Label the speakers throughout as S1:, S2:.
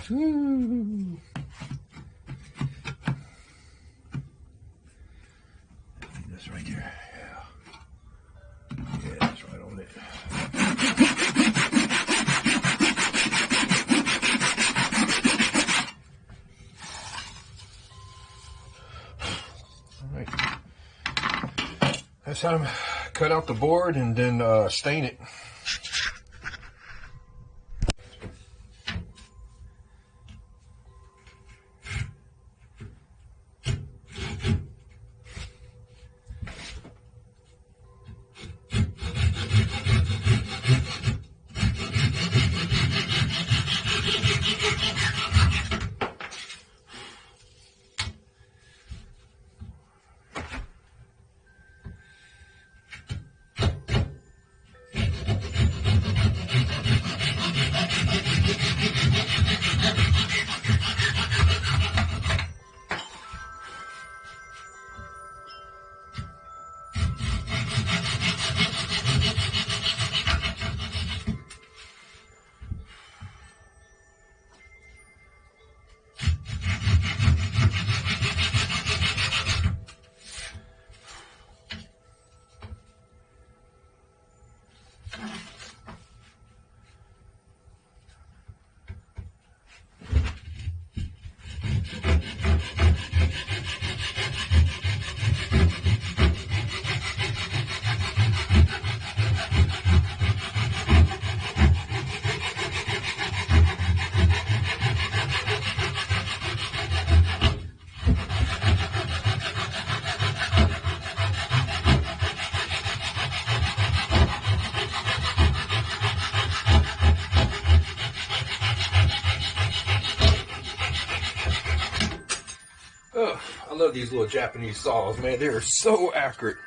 S1: Woo. This right there. Yeah. Yeah, that's right on it. All right. That's how to cut out the board and then stain it. Oh, I love these little Japanese saws, man. They are so accurate.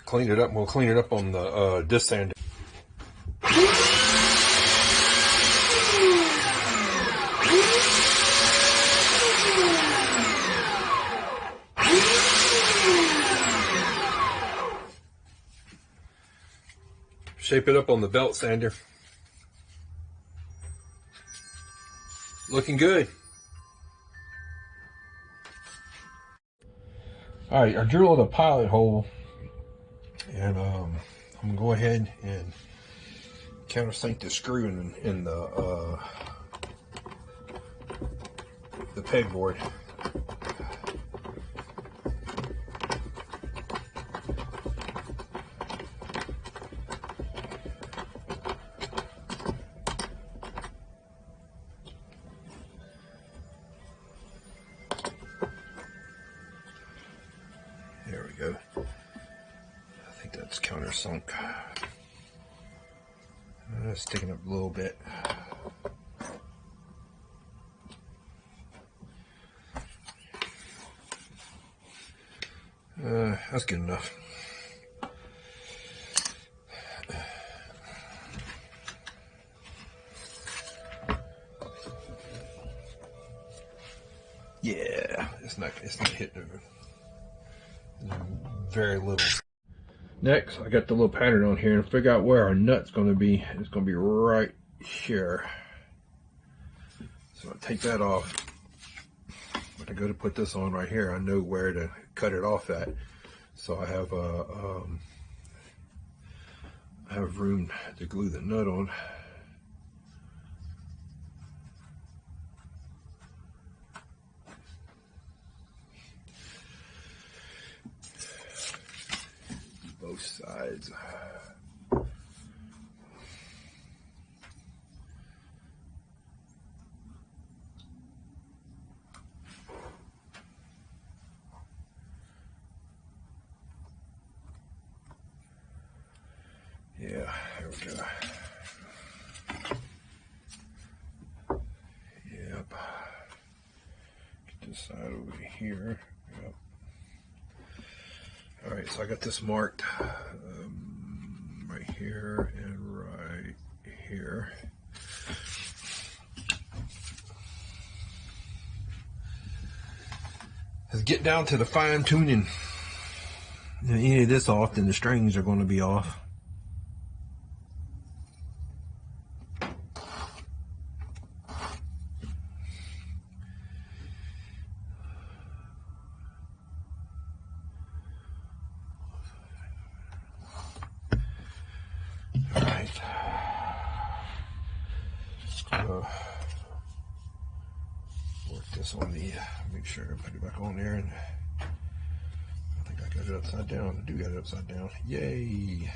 S1: Clean it up. We'll clean it up on the disc sander. Shape it up on the belt sander. Looking good. All right, I drilled a pilot hole, and I'm gonna go ahead and countersink the screw in the pegboard. There we go. I think that's countersunk. Sticking up a little bit. That's good enough. Yeah, it's not hitting it. Very little. Next, I got the little pattern on here and figure out where our nut's going to be. It's going to be right here. So I take that off. When I go to put this on right here, I know where to cut it off at. So I have room to glue the nut on. Both sides. Yeah, there we go. Yep. Get this side over here. Yep. All right, so I got this marked right here and right here. Let's get down to the fine tuning. If any of this off, then the strings are going to be off. All right. Work this on the, make sure I put it back on there, and I think I got it upside down. I do got it upside down. Yay!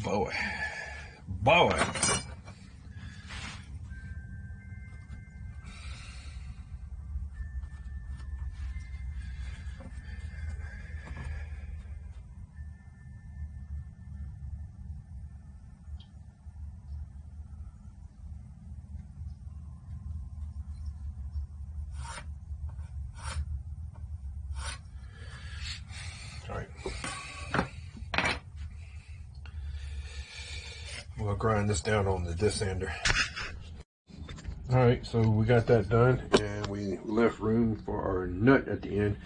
S1: Boy. Boy! All right. We'll grind this down on the disc sander. All right, so we got that done, and we left room for our nut at the end.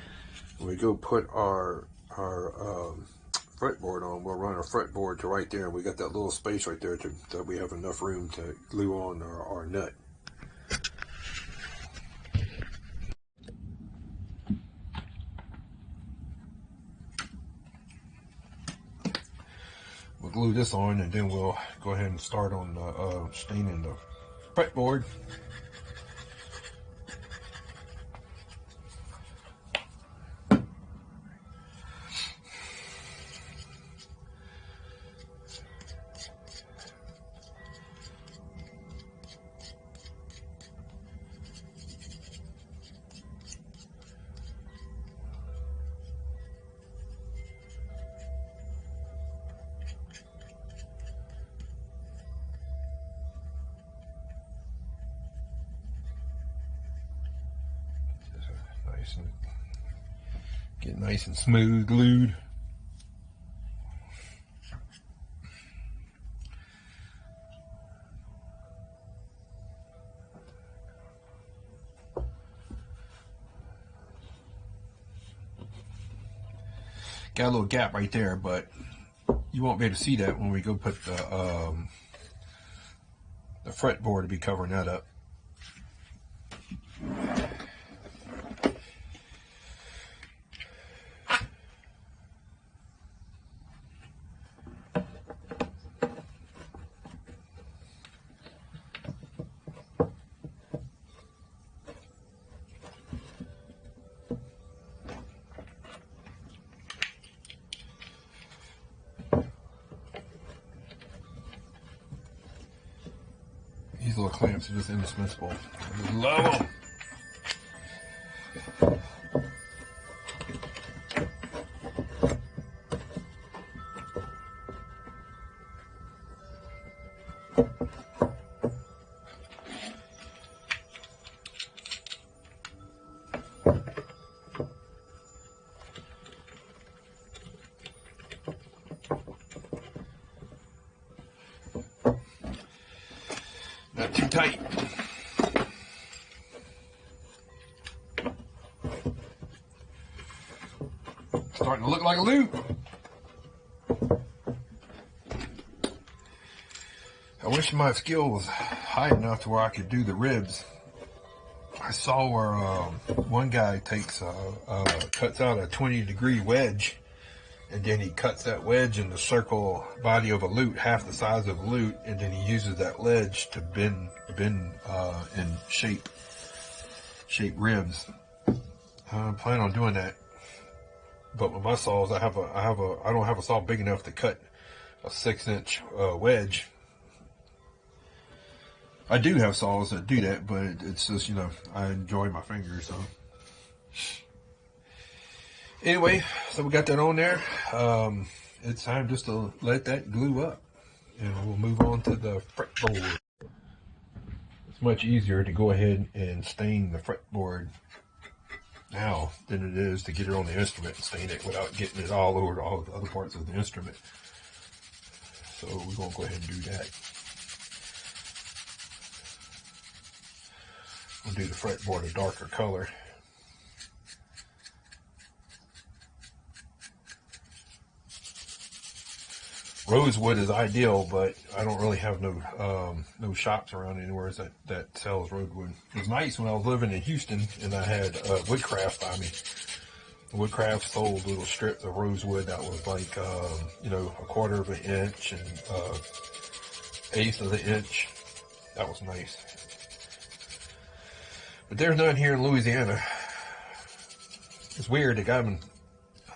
S1: When we go put our fretboard on, we'll run our fretboard to right there, and we got that little space right there that we have enough room to glue on our nut. We'll glue this on, and then we'll go ahead and start on the staining the fretboard. Get nice and smooth glued. Got a little gap right there, but you won't be able to see that when we go put the fretboard to be covering that up. These little clamps are just indispensable. I just love them. Not too tight. Starting to look like a lute. I wish my skill was high enough to where I could do the ribs. I saw where one guy takes cuts out a 20-degree wedge, and then he cuts that wedge in the circle body of a lute, half the size of a lute, and then he uses that ledge to bend and shape ribs. I plan on doing that, but with my saws, I don't have a saw big enough to cut a 6-inch wedge. I do have saws that do that, but it's just, you know, I enjoy my fingers, so. Anyway, so we got that on there. It's time just to let that glue up, and we'll move on to the fretboard. It's much easier to go ahead and stain the fretboard now than it is to get it on the instrument and stain it without getting it all over all the other parts of the instrument. So we're going to go ahead and do that. We'll do the fretboard a darker color. Rosewood is ideal, but I don't really have no shops around anywhere that sells rosewood. It was nice when I was living in Houston and I had Woodcraft by me. Woodcraft sold little strips of rosewood that was like, you know, 1/4 of an inch and 1/8 of an inch. That was nice. But there's none here in Louisiana. It's weird. They got them.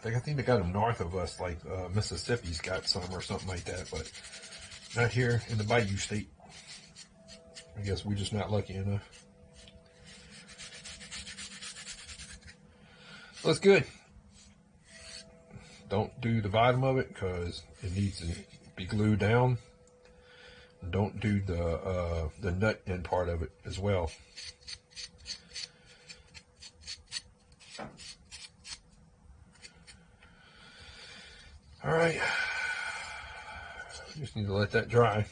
S1: I think they got them north of us, like Mississippi's got some or something like that, but not here in the Bayou State. I guess we're just not lucky enough. Looks good. Don't do the bottom of it because it needs to be glued down. Don't do the nut end part of it as well. All right, just need to let that dry.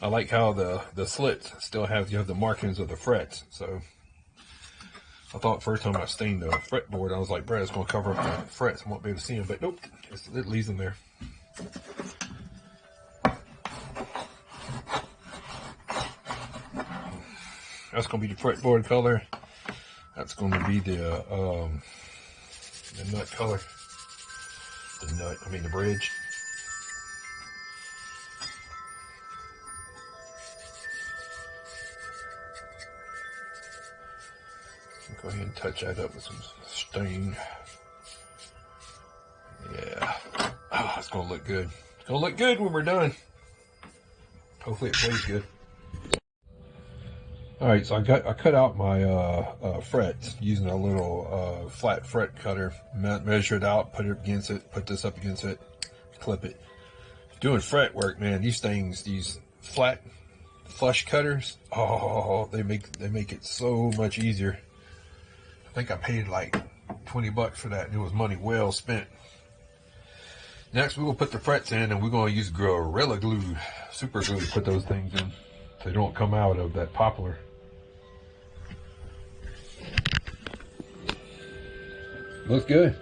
S1: I like how the slits still have, you know, the markings of the frets. So I thought first time I stained the fretboard, I was like, Brad, it's going to cover up the frets. I won't be able to see them, but nope, it leaves them there. That's going to be the fretboard color. That's going to be the nut color. The bridge. Go ahead and touch that up with some stain. Yeah. Oh, it's going to look good. It's going to look good when we're done. Hopefully it plays good. All right, so I cut out my frets using a little flat fret cutter. Measure it out, put it against it, put this up against it, clip it. Doing fret work, man. These things, these flat flush cutters, oh, they make it so much easier. I think I paid like 20 bucks for that, and it was money well spent. Next, we will put the frets in, and we're going to use Gorilla Glue, super glue, to put those things in so they don't come out of that poplar. Looks good.